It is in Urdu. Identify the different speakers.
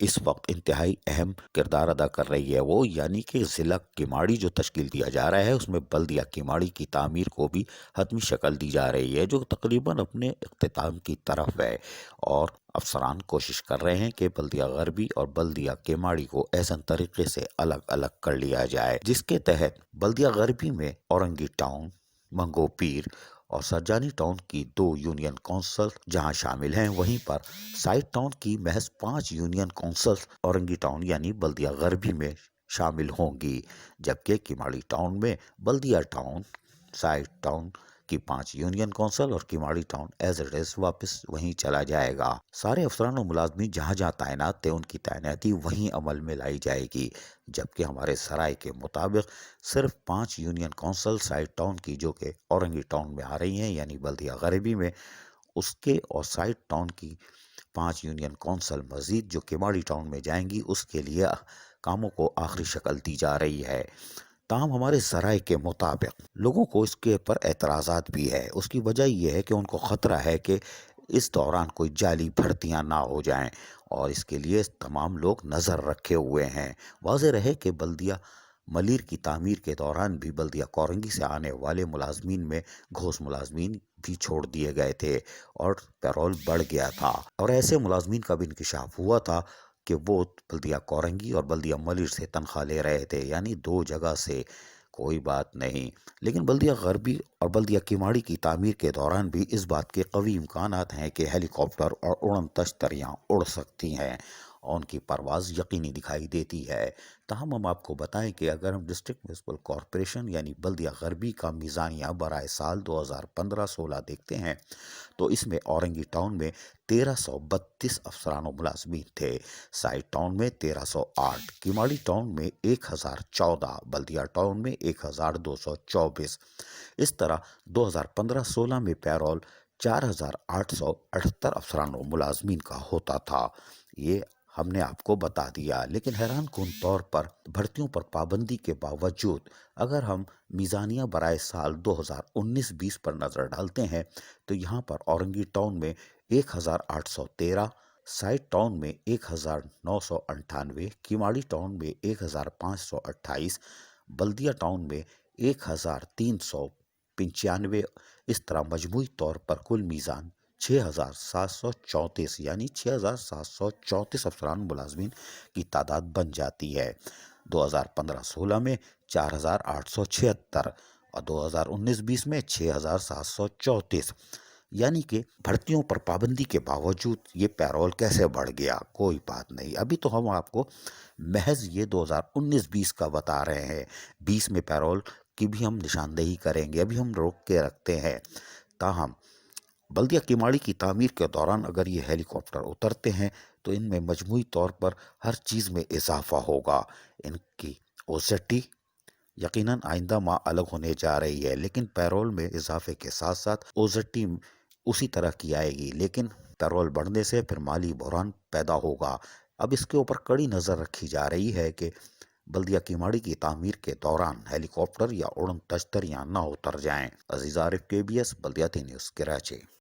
Speaker 1: اس وقت انتہائی اہم کردار ادا کر رہی ہے وہ، یعنی کہ ضلع کیماڑی جو تشکیل دیا جا رہا ہے اس میں بلدیہ کیماڑی کی تعمیر کو بھی حتمی شکل دی جا رہی ہے، جو تقریباً اپنے اختتام کی طرف ہے، اور افسران کوشش کر رہے ہیں کہ بلدیہ غربی اور بلدیہ کیماڑی کو احسن طریقے سے الگ الگ کر لیا جائے، جس کے تحت بلدیہ غربی میں اورنگی ٹاؤن، منگو پیر اور سرجانی ٹاؤن کی 2 یونین کونسل جہاں شامل ہیں، وہیں پر سائٹ ٹاؤن کی محض 5 یونین کونسل اورنگی ٹاؤن یعنی بلدیہ غربی میں شامل ہوں گی، جبکہ کیماڑی ٹاؤن میں بلدیہ ٹاؤن، سائٹ ٹاؤن کی 5 یونین کونسل اور Keamari town as it is واپس وہیں چلا جائے گا۔ سارے افسران و ملازمین جہاں جہاں تعینات تھے ان کی تعیناتی وہیں عمل میں لائی جائے گی، جبکہ ہمارے سرائے کے مطابق صرف 5 یونین کونسل سائٹ ٹاؤن کی جو کہ اورنگی ٹاؤن میں آ رہی ہیں یعنی بلدیہ غربی میں، اس کے اور سائٹ ٹاؤن کی 5 یونین کونسل مزید جو کیماڑی ٹاؤن میں جائیں گی اس کے لیے کاموں کو آخری شکل دی جا رہی ہے۔ تاہم ہمارے ذرائع کے مطابق لوگوں کو اس کے پر اعتراضات بھی ہے۔ اس کی وجہ یہ ہے کہ ان کو خطرہ ہے کہ اس دوران کوئی جعلی بھرتیاں نہ ہو جائیں، اور اس کے لیے تمام لوگ نظر رکھے ہوئے ہیں۔ واضح رہے کہ بلدیہ ملیر کی تعمیر کے دوران بھی بلدیہ کورنگی سے آنے والے ملازمین میں گھوس ملازمین بھی چھوڑ دیے گئے تھے اور پیرول بڑھ گیا تھا، اور ایسے ملازمین کا بھی انکشاف ہوا تھا کہ وہ بلدیہ کورنگی اور بلدیہ ملیر سے تنخواہ لے رہے تھے، یعنی 2 جگہ سے۔ کوئی بات نہیں، لیکن بلدیہ غربی اور بلدیہ کیماڑی کی تعمیر کے دوران بھی اس بات کے قوی امکانات ہیں کہ ہیلی کاپٹر اور اڑن تشتریاں اڑ سکتی ہیں اور ان کی پرواز یقینی دکھائی دیتی ہے۔ تاہم ہم آپ کو بتائیں کہ اگر ہم ڈسٹرکٹ میونسپل کارپوریشن یعنی بلدیہ غربی کا میزانیہ برائے سال 2015-16 دیکھتے ہیں تو اس میں اورنگی ٹاؤن میں 1332 افسران و ملازمین تھے، سائٹ ٹاؤن میں 1308، کیماڑی ٹاؤن میں 1014، بلدیہ ٹاؤن میں 1224۔ اس طرح 2015-16 میں پیرول 4878 افسران و ملازمین کا ہوتا تھا۔ یہ ہم نے آپ کو بتا دیا، لیکن حیران کن طور پر بھرتیوں پر پابندی کے باوجود اگر ہم میزانیہ برائے سال 2019-20 پر نظر ڈالتے ہیں تو یہاں پر اورنگی ٹاؤن میں 1813، سائٹ ٹاؤن میں 1998، کیماڑی ٹاؤن میں 1528، بلدیہ ٹاؤن میں 1395۔ اس طرح مجموعی طور پر کل میزان 6734 یعنی 6734 افسران ملازمین کی تعداد بن جاتی ہے۔ 2015-16 میں 4876 اور 2019-20 میں 6734، یعنی کہ بھرتیوں پر پابندی کے باوجود یہ پیرول کیسے بڑھ گیا؟ کوئی بات نہیں، ابھی تو ہم آپ کو محض یہ 2019-20 کا بتا رہے ہیں، 20 میں پیرول کی بھی ہم نشاندہی کریں گے، ابھی ہم روک کے رکھتے ہیں۔ تاہم بلدیہ کیماڑی کی تعمیر کے دوران اگر یہ ہیلی کاپٹر اترتے ہیں تو ان میں مجموعی طور پر ہر چیز میں اضافہ ہوگا۔ ان کی اوزیٹی یقیناً آئندہ ماہ الگ ہونے جا رہی ہے، لیکن پیرول میں اضافے کے ساتھ ساتھ اوزیٹی اسی طرح کی آئے گی، لیکن پیرول بڑھنے سے پھر مالی بحران پیدا ہوگا۔ اب اس کے اوپر کڑی نظر رکھی جا رہی ہے کہ بلدیہ کیماڑی کی تعمیر کے دوران ہیلی کاپٹر یا اڑن تشتریاں نہ اتر جائیں۔ عزیز عارف، KBS بلدیاتی نیوز، کراچی۔